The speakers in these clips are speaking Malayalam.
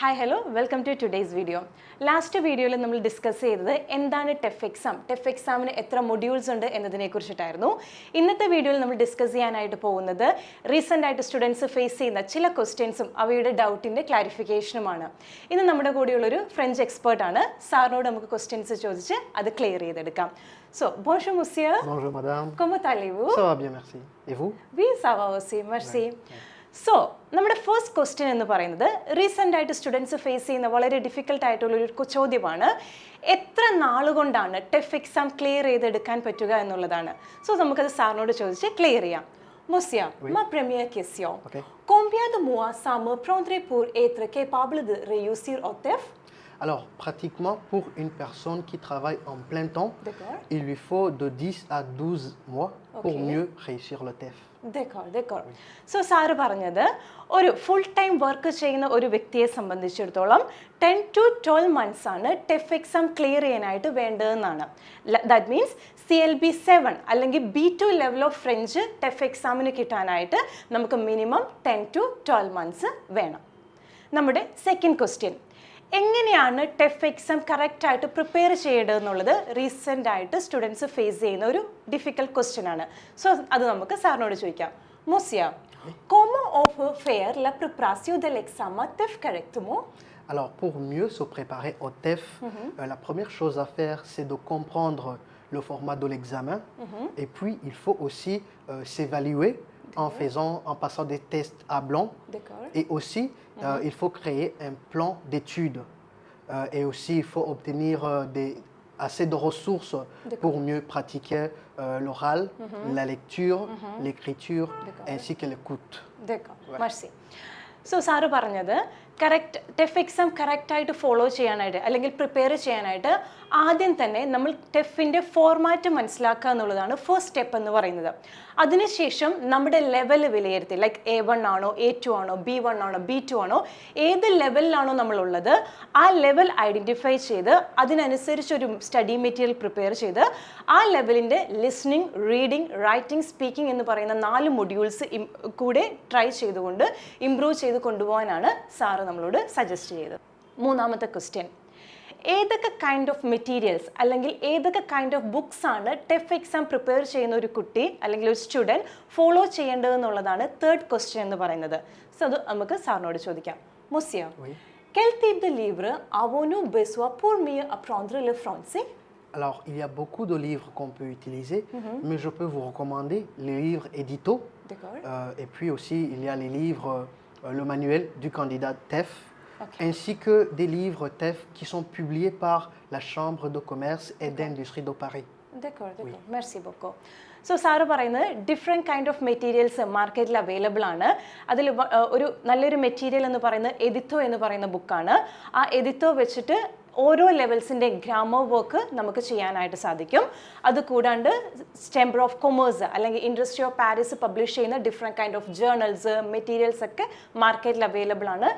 Hi, hello, welcome to today's video. Last video we discussed എന്താണ് TEF exam. TEF examന് എത്ര modules ഉണ്ട് എന്നതിനെക്കുറിച്ചിട്ടായിരുന്നു. ഇന്നത്തെ വീഡിയോയിൽ നമ്മൾ ഡിസ്കസ് ചെയ്യാനായിട്ട് പോകുന്നത് റീസെന്റ് ആയിട്ട് സ്റ്റുഡൻസ് ഫേസ് ചെയ്യുന്ന ചില ക്വസ്റ്റ്യൻസും അവയുടെ ഡൗട്ടിന്റെ ക്ലാരിഫിക്കേഷനുമാണ്. ഇന്ന് നമ്മുടെ കൂടെയുള്ള ഒരു ഫ്രഞ്ച് എക്സ്പേർട്ട് ആണ്. സാറിനോട് നമുക്ക് ക്വസ്റ്റ്യൻസ് ചോദിച്ച് അത് ക്ലിയർ ചെയ്തെടുക്കാം. So, bonjour monsieur. Bonjour madame. Comment allez-vous? Ça va bien, merci. Et vous? Oui, ça va aussi, merci. So നമ്മുടെ ഫസ്റ്റ് ക്വസ്റ്റ്യൻ എന്ന് പറയുന്നത് റീസെൻ്റ് ആയിട്ട് സ്റ്റുഡൻസ് ഫേസ് ചെയ്യുന്ന വളരെ ഡിഫിക്കൽട്ട് ആയിട്ടുള്ള ഒരു ചോദ്യമാണ്. എത്ര നാളുകൊണ്ടാണ് ടെഫ് എക്സാം ക്ലിയർ ചെയ്തെടുക്കാൻ പറ്റുക എന്നുള്ളതാണ്. സോ നമുക്കത് സാറിനോട് ചോദിച്ച് ക്ലിയർ ചെയ്യാം. Monsieur, ma première question. Combien de mois ça me prendrait pour être capable de réussir au TEF? Alors, pratiquement pour une personne qui travaille en plein temps, il lui faut de 10 à 12 mois pour mieux réussir le TEF. D'accord. So, sir പറഞ്ഞത് ഒരു ഫുൾ ടൈം വർക്ക് ചെയ്യുന്ന ഒരു വ്യക്തിയെ സംബന്ധിച്ചിടത്തോളം 10 to 12 months ആണ് ടെഫ് എക്സാം ക്ലിയർ ചെയ്യാനായിട്ട് വേണ്ടതെന്നാണ്. ദാറ്റ് മീൻസ് CLB 7 അല്ലെങ്കിൽ B2 level of French Tuff എക്സാമിന് കിട്ടാനായിട്ട് നമുക്ക് മിനിമം 10 to 12 months വേണം. നമ്മുടെ സെക്കൻഡ് ക്വസ്റ്റ്യൻ, എങ്ങനെയാണ് ടെഫ് എക്സാം കറക്റ്റായിട്ട് പ്രിപ്പയർ ചെയ്യേണ്ടതെന്നുള്ളത് റീസെൻ്റ് ആയിട്ട് സ്റ്റുഡൻസ് ഫേസ് ചെയ്യുന്ന ഒരു ഡിഫിക്കൽട്ട് ക്വസ്റ്റ്യൻ ആണ്. സോ അത് നമുക്ക് സാറിനോട് ചോദിക്കാം. Monsieur, comment on peut faire la préparation de l'examen TEF correctement? Alors, pour mieux se préparer au TEF, la première chose à faire, c'est de comprendre le format de l'examen. Et puis, il faut aussi s'évaluer en passant des tests à blanc. Et aussi, il faut créer un plan d'études. Et aussi, il faut obtenir assez de ressources pour mieux pratiquer l'oral, la lecture, l'écriture, ainsi que l'écoute. D'accord, merci. So sir പറഞ്ഞത് കറക്റ്റ് ടെഫ് എക്സാം കറക്റ്റായിട്ട് ഫോളോ ചെയ്യാനായിട്ട് അല്ലെങ്കിൽ പ്രിപ്പയർ ചെയ്യാനായിട്ട് ആദ്യം തന്നെ നമ്മൾ ടെഫിൻ്റെ ഫോർമാറ്റ് മനസ്സിലാക്കുക എന്നുള്ളതാണ് ഫസ്റ്റ് സ്റ്റെപ്പ് എന്ന് പറയുന്നത്. അതിനുശേഷം നമ്മുടെ ലെവൽ വിലയിരുത്തി, ലൈക്ക് A1 ആണോ A2 ആണോ B1 ആണോ B2 ആണോ ഏത് ലെവലിലാണോ നമ്മളുള്ളത് ആ ലെവൽ ഐഡൻറ്റിഫൈ ചെയ്ത് അതിനനുസരിച്ചൊരു സ്റ്റഡി മെറ്റീരിയൽ പ്രിപ്പയർ ചെയ്ത് ആ ലെവലിൻ്റെ ലിസ്ണിംഗ്, റീഡിംഗ്, റൈറ്റിംഗ്, സ്പീക്കിംഗ് എന്ന് പറയുന്ന 4 മൊഡ്യൂൾസ് കൂടെ ട്രൈ ചെയ്തുകൊണ്ട് ഇംപ്രൂവ് ചെയ്ത് കൊണ്ടുപോകാനാണ് സാറ് നമ്മളോട് സജസ്റ്റ് ചെയ്തത്. മൂന്നാമത്തെ ക്വസ്റ്റ്യൻ, ഏതൊക്കെ കൈൻഡ് ഓഫ് മെറ്റീരിയൽസ് അല്ലെങ്കിൽ ഏതൊക്കെ കൈൻഡ് ഓഫ് ബുക്സ് ആണ് ടെഫ് എക്സാം പ്രിപ്പയർ ചെയ്യുന്ന ഒരു കുട്ടി അല്ലെങ്കിൽ ഒരു സ്റ്റുഡൻറ്റ് ഫോളോ ചെയ്യേണ്ടതെന്നുള്ളതാണ് തേർഡ് ക്വസ്റ്റ്യൻ എന്ന് പറയുന്നത്. സോ അത് നമുക്ക് സാറിനോട് ചോദിക്കാം. Monsieur, quel type de livre avons-nous besoin pour mieux apprendre le français? Alors, il y a beaucoup de livres qu'on peut utiliser, mais je peux vous recommander les livres édito. Et puis aussi, il y a les livres, le manuel du candidat TEF, ainsi que des livres TEF qui sont publiés par la Chambre de commerce et d'industrie de Paris. D'accord. Merci beaucoup. So sir പറയുന്നത് ഡിഫറെൻറ്റ് കൈൻഡ് ഓഫ് മെറ്റീരിയൽസ് മാർക്കറ്റിൽ അവൈലബിൾ ആണ്. അതിൽ ഒരു നല്ലൊരു മെറ്റീരിയൽ എന്ന് പറയുന്നത് എഡിത്തോ എന്ന് പറയുന്ന ബുക്കാണ്. ആ എഡിത്തോ വെച്ചിട്ട് ഓരോ ലെവൽസിൻ്റെ ഗ്രാമർ വർക്ക് നമുക്ക് ചെയ്യാനായിട്ട് സാധിക്കും. അതുകൂടാണ്ട് ചേംബർ ഓഫ് കൊമേഴ്സ് അല്ലെങ്കിൽ ഇൻഡസ്ട്രി ഓഫ് പാരീസ് പബ്ലിഷ് ചെയ്യുന്ന different kind of journals, materials ഒക്കെ മാർക്കറ്റിൽ അവൈലബിൾ ആണ്.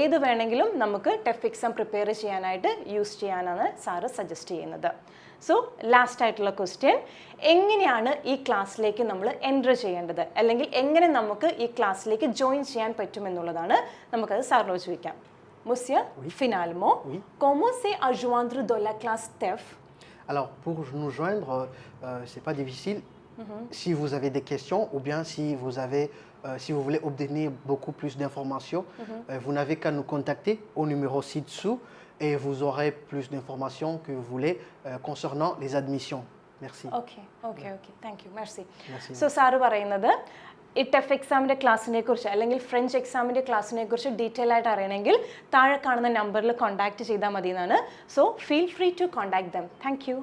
ഏത് വേണമെങ്കിലും നമുക്ക് ടെഫ് എക്സാം പ്രിപ്പയർ ചെയ്യാനായിട്ട് യൂസ് ചെയ്യാനാണ് സാറ് സജസ്റ്റ് ചെയ്യുന്നത്. സോ ലാസ്റ്റ് ആയിട്ടുള്ള ക്വസ്റ്റ്യൻ, എങ്ങനെയാണ് ഈ ക്ലാസ്സിലേക്ക് നമ്മൾ എൻറ്റർ ചെയ്യേണ്ടത് അല്ലെങ്കിൽ എങ്ങനെ നമുക്ക് ഈ ക്ലാസ്സിലേക്ക് ജോയിൻ ചെയ്യാൻ പറ്റുമെന്നുള്ളതാണ്. നമുക്കത് സാറിനോട് ചോദിക്കാം. Monsieur, finalement, comment c'est à joindre dans la classe TEF? Alors, pour nous joindre, c'est pas difficile. Si vous avez des questions ou bien si vous voulez obtenir beaucoup plus d'informations, vous n'avez qu'à nous contacter au numéro ci-dessous et vous aurez plus d'informations que vous voulez concernant les admissions. Merci. Okay. Thank you. Merci. So, sir പറയുന്നത് ഈ ടെഫ് എക്സാമിൻ്റെ ക്ലാസ്സിനെ കുറിച്ച് അല്ലെങ്കിൽ ഫ്രഞ്ച് എക്സാമിൻ്റെ ക്ലാസ്സിനെ കുറിച്ച് ഡീറ്റെയിൽ ആയിട്ട് അറിയണമെങ്കിൽ താഴെ കാണുന്ന നമ്പറിൽ കോൺടാക്റ്റ് ചെയ്താൽ മതി എന്നാണ്. So feel free to contact them. Thank U.